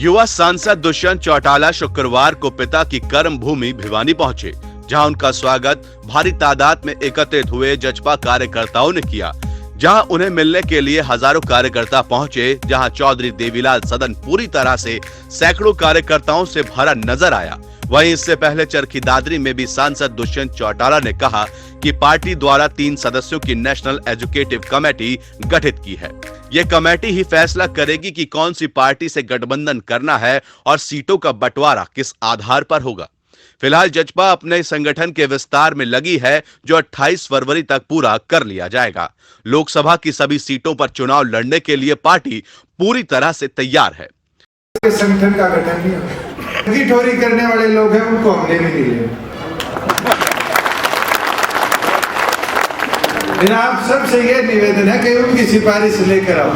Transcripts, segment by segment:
युवा सांसद दुष्यंत चौटाला शुक्रवार को पिता की कर्म भूमि भिवानी पहुंचे, जहां उनका स्वागत भारी तादाद में एकत्रित हुए जजपा कार्यकर्ताओं ने किया। जहां उन्हें मिलने के लिए हजारों कार्यकर्ता पहुंचे, जहां चौधरी देवीलाल सदन पूरी तरह से सैकड़ों कार्यकर्ताओं से भरा नजर आया। वहीं इससे पहले चरखी दादरी में भी सांसद दुष्यंत चौटाला ने कहा कि पार्टी द्वारा 3 सदस्यों की नेशनल एजुकेटिव कमेटी गठित की है। ये कमेटी ही फैसला करेगी कि कौन सी पार्टी से गठबंधन करना है और सीटों का बंटवारा किस आधार पर होगा। फिलहाल जजपा अपने संगठन के विस्तार में लगी है, जो 28 फरवरी तक पूरा कर लिया जाएगा। लोकसभा की सभी सीटों पर चुनाव लड़ने के लिए पार्टी पूरी तरह से तैयार है। संगठन का गठन नहीं होगा। ठोरी करने वाले लोग हैं, उनको हमने भी नहीं लिया। मेरा आप सबसे ये निवेदन है कि उनकी सिफारिश लेकर आओ,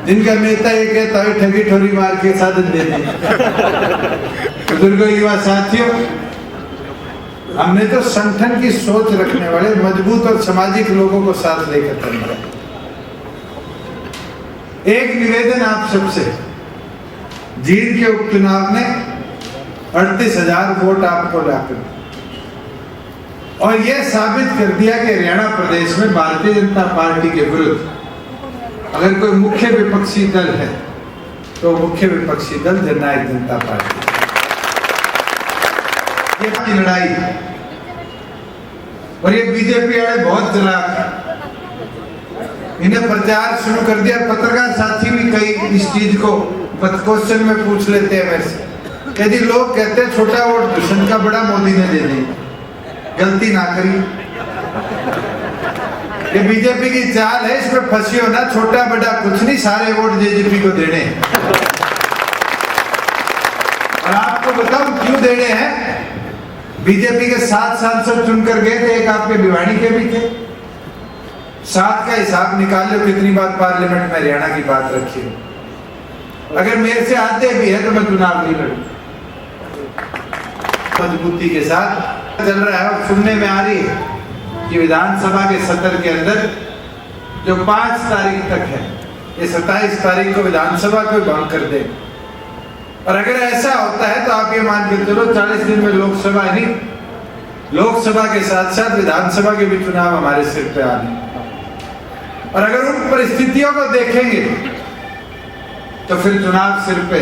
जिनका नेता ये कहता है ठगी ठोरी मार के साधन दे दें। बुजुर्गों, युवा साथियों, हमने तो संगठन की सोच रखने वाले मजबूत और सामाजिक लोगों को साथ लेकर चलना है। एक निवेदन आप सबसे, जींद के उपचुनाव में 38,000 वोट आपको लाकर और यह साबित कर दिया कि हरियाणा प्रदेश में भारतीय जनता पार्टी के विरुद्ध अगर कोई मुख्य विपक्षी दल है तो मुख्य विपक्षी दल जननायक जनता पार्टी। ये लड़ाई है और ये बीजेपी वाले बहुत चालाक, इन्हें प्रचार शुरू कर दिया। पत्रकार साथी भी कई इस चीज को क्वेश्चन में पूछ लेते हैं मेरे से, यदि लोग कहते हैं छोटा वोट दुष्यंत का, बड़ा मोदी ने दे दी, गलती ना करी। ये बीजेपी की चाल है, इसमें फंसी हो ना, छोटा बड़ा कुछ नहीं, सारे वोट जेजेपी को देने। और आपको बताऊं क्यों देने हैं। बीजेपी के 7 सांसद चुनकर गए थे, एक आपके भिवानी के भी थे। 7 का हिसाब निकाल लो कितनी बार पार्लियामेंट में हरियाणा की बात रखी है। अगर मेरे से आते भी है तो मैं चुनाव नहीं लड़ूं। मजबूती के साथ चल रहा है और सुनने में आ रही है कि विधानसभा के सत्र के अंदर जो 5 तारीख तक है, ये 27 तारीख को विधानसभा को भंग कर दे। और अगर ऐसा होता है तो आप ये मान के चलो 40 दिन में लोकसभा नहीं, लोकसभा के साथ साथ विधानसभा के भी चुनाव हमारे सिर पे आ गए। और अगर उन परिस्थितियों को देखेंगे तो फिर चुनाव सिर पे,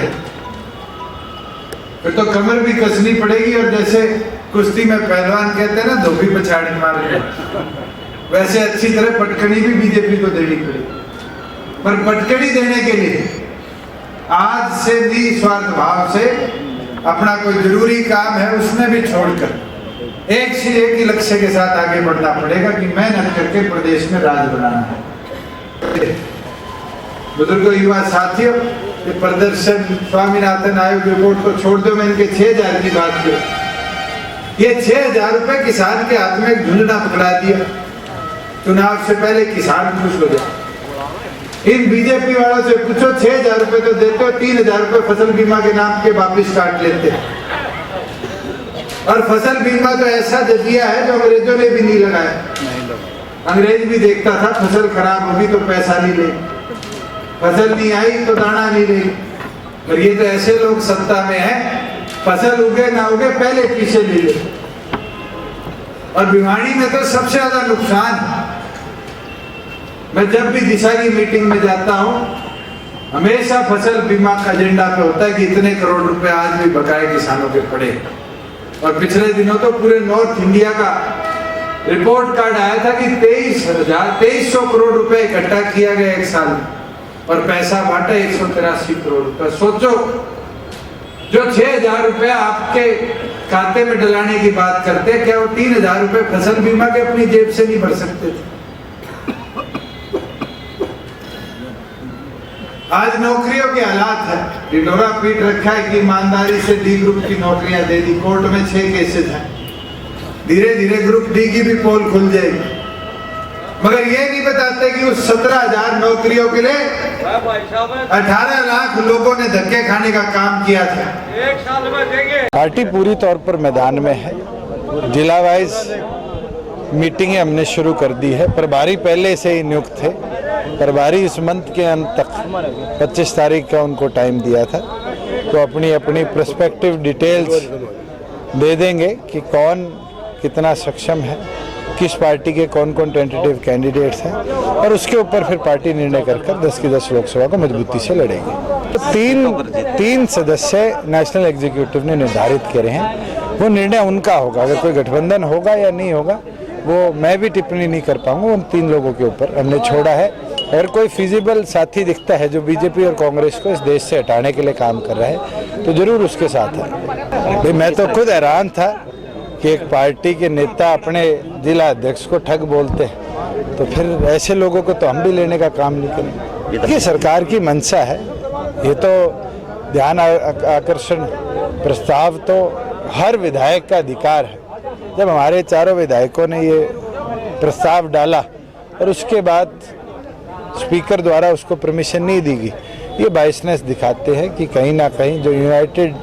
फिर तो कमर भी कसनी पड़ेगी। और जैसे कुश्ती में पहलवान कहते हैं ना, धोबी पछाड़ी मार के, वैसे अच्छी तरह पटकनी भी बीजेपी को देनी पड़ेगी। पर पटकनी देने के लिए आज से निस्वार्थ भाव से अपना कोई जरूरी काम है उसमें भी छोड़कर एक से एक ही लक्ष्य के साथ आगे बढ़ना पड़ेगा कि मेहनत करके प्रदेश में राज बनाना है। बुजुर्गों, युवा साथियों, ये प्रदर्शन स्वामीनाथन आयोग रिपोर्ट को छोड़ दो, मैं इनके 6,000 की बात की। ये 6,000 रुपए किसान के हाथ में एक झुंझुना पकड़ा दिया। चुनाव से पहले किसान खुश हो जाए। इन बीजेपी वालों से पूछो, 6,000 रुपए तो देते हो, 3,000 रुपए फसल बीमा के नाम के वापिस काट लेते। और फसल बीमा तो ऐसा जजिया है जो अंग्रेजों ने भी नहीं लगाया। अंग्रेज भी देखता था फसल खराब होगी तो पैसा नहीं ले, फसल नहीं आई तो दाना नहीं ले। और ये तो ऐसे लोग सत्ता में है, फसल उगे ना उगे पहले पीछे ले ले। और भिवानी में तो सबसे ज्यादा नुकसान, मैं जब भी दिशा की मीटिंग में जाता हूं हमेशा फसल बीमा का एजेंडा पे होता है कि इतने करोड़ रुपए आज भी बकाए किसानों के पड़े। और पिछले दिनों तो पूरे नॉर्थ इंडिया का रिपोर्ट कार्ड आया था कि 2300 करोड़ रुपए इकट्ठा किया गया एक साल में और पैसा बांटा 183 करोड़ रुपए। सोचो, जो 6,000 रुपए आपके खाते में डलाने की बात करते, क्या वो 3,000 रुपए फसल बीमा के अपनी जेब से नहीं भर सकते थे? आज नौकरियों के हालात है, ढिंढोरा पीट रखा है कि ईमानदारी से डी ग्रुप की नौकरियां दे दी। कोर्ट में 6 केसेस हैं, धीरे धीरे ग्रुप डी की भी पोल खुल जाएगी। मगर ये नहीं बताते कि उस 17,000 नौकरियों के लिए 18 लाख लोगों ने धक्के खाने का काम किया था। 1 साल में देंगे। पार्टी पूरी तौर पर मैदान में है। जिला वाइज मीटिंगें हमने शुरू कर दी है। प्रभारी पहले से ही नियुक्त थे। प्रभारी इस मंथ के अंत तक 25 तारीख का उनको टाइम दिया था। तो अपनी अपनी पर्सपेक्टिव डिटेल्स दे देंगे कि कौन कितना सक्षम है, किस पार्टी के कौन कौन टेंटेटिव कैंडिडेट्स हैं, और उसके ऊपर फिर पार्टी निर्णय कर 10 की 10 लोकसभा को मजबूती से लड़ेगी। तो तीन सदस्य नेशनल एग्जीक्यूटिव ने निर्धारित करे हैं, वो निर्णय उनका होगा। अगर कोई गठबंधन होगा या नहीं होगा वो मैं भी टिप्पणी नहीं कर पाऊंगा। उन 3 लोगों के ऊपर हमने छोड़ा है। अगर कोई फिजिबल साथी दिखता है जो बीजेपी और कांग्रेस को इस देश से हटाने के लिए काम कर रहा है तो जरूर उसके साथ है। मैं तो खुद हैरान था कि एक पार्टी के नेता अपने जिला अध्यक्ष को ठग बोलते हैं, तो फिर ऐसे लोगों को तो हम भी लेने का काम नहीं करें। ये सरकार की मंशा है। ये तो ध्यान आकर्षण प्रस्ताव तो हर विधायक का अधिकार है। जब हमारे चारों विधायकों ने ये प्रस्ताव डाला और उसके बाद स्पीकर द्वारा उसको परमिशन नहीं दी गई, ये बाइसनेस दिखाते हैं कि कहीं ना कहीं जो यूनाइटेड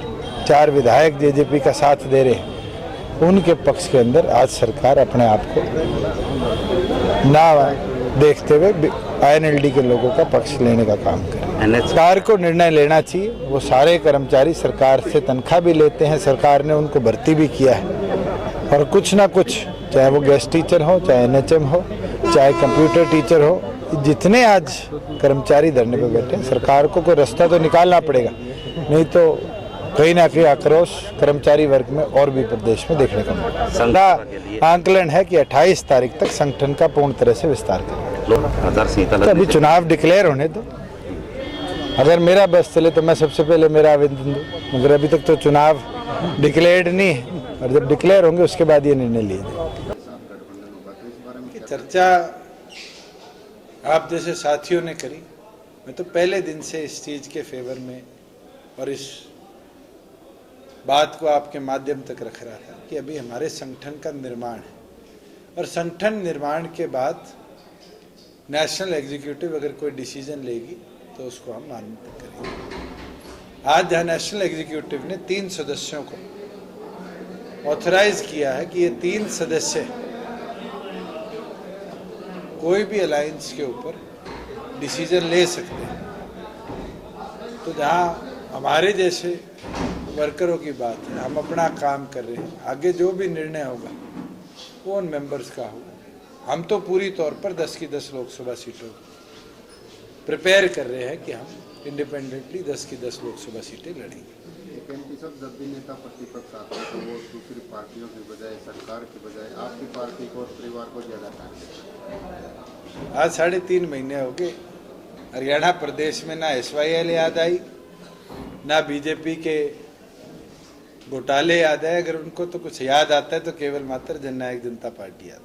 4 विधायक जेजेपी का साथ दे रहे हैं उनके पक्ष के अंदर आज सरकार अपने आप को ना देखते हुए आईएनएलडी के लोगों का पक्ष लेने का काम करे। सरकार को निर्णय लेना चाहिए। वो सारे कर्मचारी सरकार से तनख्वाह भी लेते हैं, सरकार ने उनको भर्ती भी किया है, और कुछ ना कुछ, चाहे वो गेस्ट टीचर हो, चाहे एनएचएम हो, चाहे कंप्यूटर टीचर हो, जितने आज कर्मचारी धरने पे बैठे हैं, सरकार को कोई रास्ता तो निकालना पड़ेगा, नहीं तो कहीं ना कहीं आक्रोश कर्मचारी वर्ग में और भी प्रदेश में देखने को मिलेगा। आंकलन है कि 28 तारीख तक संगठन का पूर्ण तरह से विस्तार करेंगे। तो अभी चुनाव डिक्लेयर होने दो। अगर मेरा बस चले तो मैं सबसे पहले मेरा आवेदन दूँ, मगर अभी तक तो चुनाव डिक्लेयर्ड नहीं है, और जब डिक्लेयर होंगे उसके बाद ये निर्णय लिए जाएंगे। चर्चा आप जैसे साथियों ने करी, मैं तो पहले दिन से इस चीज के फेवर में और इस बात को आपके माध्यम तक रख रहा था कि अभी हमारे संगठन का निर्माण है, और संगठन निर्माण के बाद नेशनल एग्जीक्यूटिव अगर कोई डिसीजन लेगी तो उसको हम मान्यता करेंगे। आज नेशनल एग्जीक्यूटिव ने 3 सदस्यों को ऑथराइज किया है कि ये 3 सदस्य कोई भी अलायंस के ऊपर डिसीजन ले सकते हैं। तो जहाँ हमारे जैसे वर्करों की बात है, हम अपना काम कर रहे हैं, आगे जो भी निर्णय होगा वो उन मेंबर्स का होगा। हम तो पूरी तौर पर 10 की 10 लोकसभा सीटों प्रिपेयर कर रहे हैं कि हम इंडिपेंडेंटली 10 की 10 लोकसभा सीटें लड़ेंगे। जब भी नेता प्रतिपक्ष आते हैं तो वो दूसरी पार्टियों की बजाय, सरकार की बजाय आपकी पार्टी को और परिवार को ज्यादा टाइम देते हैं। आज 3.5 महीने हो गए, हरियाणा प्रदेश में ना SYL याद आई, ना बीजेपी के घोटाले याद आए। अगर उनको तो कुछ याद आता है तो केवल मात्र जननायक जनता पार्टी याद।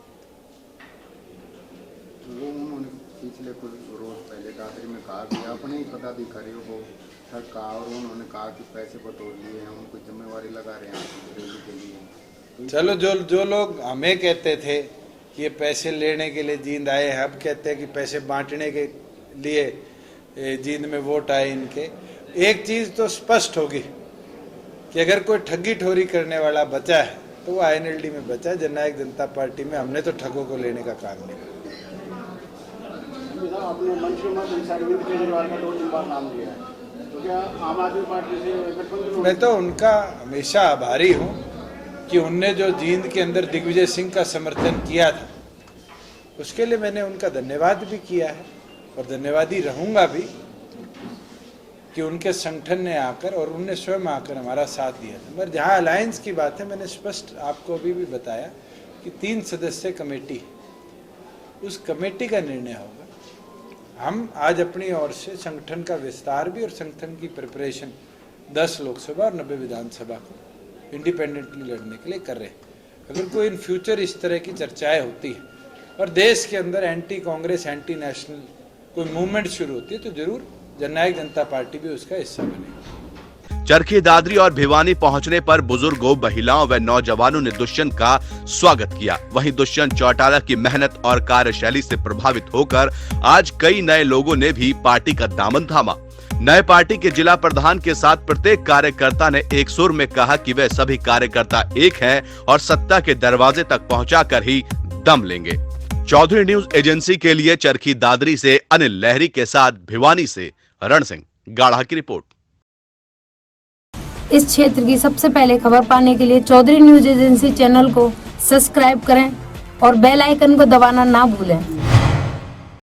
वो उन्होंने पिछले कुछ रोज पहले दादरी में कहा कि अपने ही पदाधिकारियों को ठगा, और उन्होंने कहा कि पैसे बटोर लिए हैं, उनको जिम्मेवारी लगा रहे हैं रैली के लिए। चलो, जो लोग हमें कहते थे कि ये पैसे लेने के लिए जींद आए हैं, अब कहते हैं कि पैसे बांटने के लिए जींद में वोट आए इनके। एक चीज तो स्पष्ट होगी कि अगर कोई ठगी ठोरी करने वाला बचा है तो वो आईएनएलडी में बचा है। जननायक जनता पार्टी में हमने तो ठगों को लेने का काम नहीं किया। आपने मंत्री अरविंद केजरीवाल का 2-3 बार नाम लिया है, तो क्या आम आदमी पार्टी से गठबंधन? मैं तो उनका हमेशा आभारी हूँ कि उनने जो जींद के अंदर दिग्विजय सिंह का समर्थन किया था, उसके लिए मैंने उनका धन्यवाद भी किया है और धन्यवादी रहूंगा भी कि उनके संगठन ने आकर और उनने स्वयं आकर हमारा साथ दिया था। मगर जहाँ अलायंस की बात है, मैंने स्पष्ट आपको अभी भी बताया कि 3 सदस्य कमेटी, उस कमेटी का निर्णय होगा। हम आज अपनी ओर से संगठन का विस्तार भी और संगठन की प्रिपरेशन 10 लोकसभा और 90 विधानसभा को इंडिपेंडेंटली लड़ने के लिए कर रहे हैं। अगर कोई इन फ्यूचर इस तरह की चर्चाएं होती है और देश के अंदर एंटी कांग्रेस, एंटी नेशनल कोई मूवमेंट शुरू होती है, तो जरूर जननायक जनता पार्टी भी उसका हिस्सा बनेगी। चरखी दादरी और भिवानी पहुंचने पर बुजुर्गों, महिलाओं व नौजवानों ने दुष्यंत का स्वागत किया। वहीं दुष्यंत चौटाला की मेहनत और कार्यशैली से प्रभावित होकर आज कई नए लोगों ने भी पार्टी का दामन थामा। नए पार्टी के जिला प्रधान के साथ प्रत्येक कार्यकर्ता ने एक सुर में कहा कि वे सभी कार्यकर्ता एक हैं और सत्ता के दरवाजे तक पहुंचाकर ही दम लेंगे। चौधरी न्यूज एजेंसी के लिए चरखी दादरी से अनिल लहरी के साथ भिवानी से रण सिंह गाढ़ा की रिपोर्ट। इस क्षेत्र की सबसे पहले खबर पाने के लिए चौधरी न्यूज एजेंसी चैनल को सब्सक्राइब करें और बेल आइकन को दबाना ना भूलें।